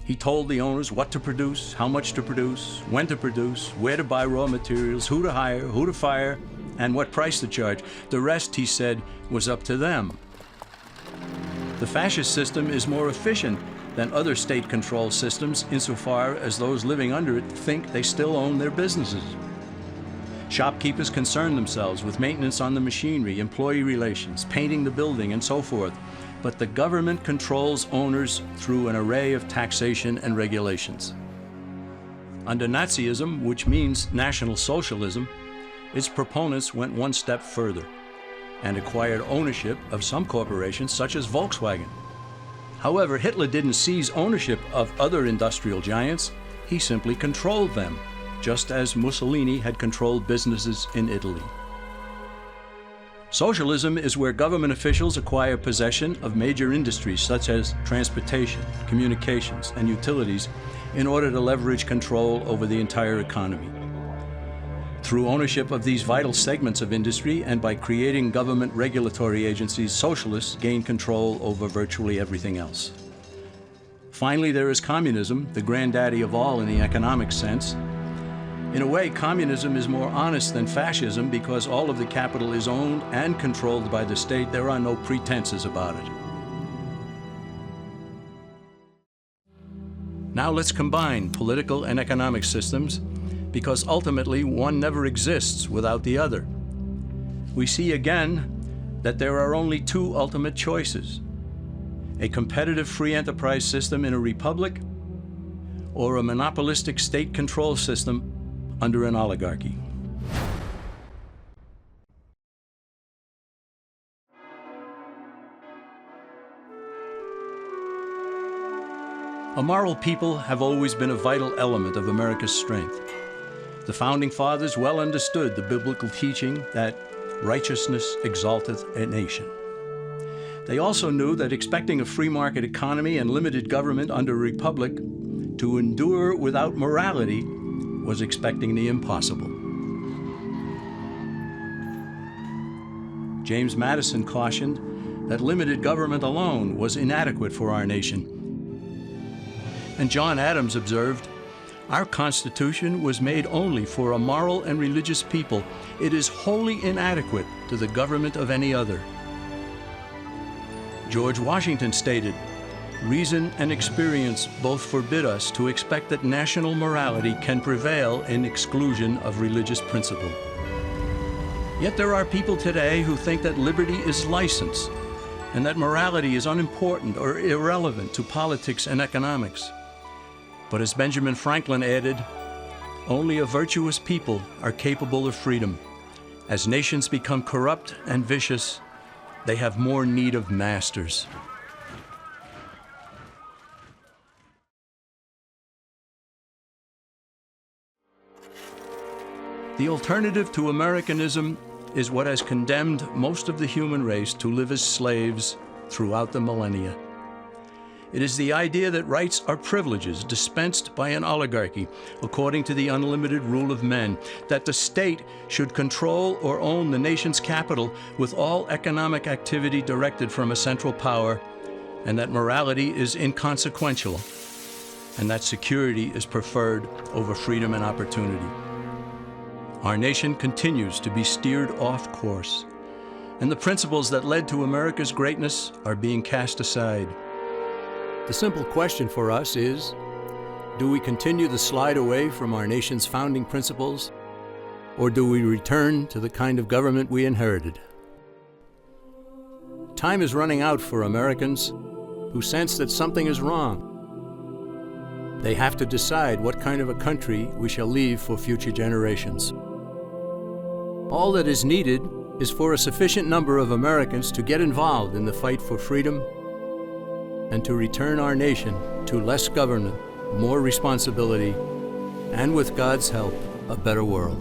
he told the owners what to produce, how much to produce, when to produce, where to buy raw materials, who to hire, who to fire, and what price to charge. The rest, he said, was up to them. The fascist system is more efficient than other state-controlled systems insofar as those living under it think they still own their businesses. Shopkeepers concern themselves with maintenance on the machinery, employee relations, painting the building, and so forth. But the government controls owners through an array of taxation and regulations. Under Nazism, which means National Socialism, its proponents went one step further and acquired ownership of some corporations such as Volkswagen. However, Hitler didn't seize ownership of other industrial giants, he simply controlled them, just as Mussolini had controlled businesses in Italy. Socialism is where government officials acquire possession of major industries such as transportation, communications, and utilities in order to leverage control over the entire economy. Through ownership of these vital segments of industry and by creating government regulatory agencies, socialists gain control over virtually everything else. Finally, there is communism, the granddaddy of all in the economic sense. In a way, communism is more honest than fascism because all of the capital is owned and controlled by the state. There are no pretenses about it. Now let's combine political and economic systems, because ultimately one never exists without the other. We see again that there are only two ultimate choices: a competitive free enterprise system in a republic, or a monopolistic state control system under an oligarchy. A moral people have always been a vital element of America's strength. The Founding Fathers well understood the biblical teaching that righteousness exalteth a nation. They also knew that expecting a free market economy and limited government under a republic to endure without morality was expecting the impossible. James Madison cautioned that limited government alone was inadequate for our nation. And John Adams observed, "Our Constitution was made only for a moral and religious people. It is wholly inadequate to the government of any other." George Washington stated, "Reason and experience both forbid us to expect that national morality can prevail in exclusion of religious principle." Yet there are people today who think that liberty is license and that morality is unimportant or irrelevant to politics and economics. But as Benjamin Franklin added, only a virtuous people are capable of freedom. As nations become corrupt and vicious, they have more need of masters. The alternative to Americanism is what has condemned most of the human race to live as slaves throughout the millennia. It is the idea that rights are privileges dispensed by an oligarchy according to the unlimited rule of men, that the state should control or own the nation's capital with all economic activity directed from a central power, and that morality is inconsequential, and that security is preferred over freedom and opportunity. Our nation continues to be steered off course, and the principles that led to America's greatness are being cast aside. The simple question for us is, do we continue the slide away from our nation's founding principles, or do we return to the kind of government we inherited? Time is running out for Americans who sense that something is wrong. They have to decide what kind of a country we shall leave for future generations. All that is needed is for a sufficient number of Americans to get involved in the fight for freedom and to return our nation to less government, more responsibility, and with God's help, a better world.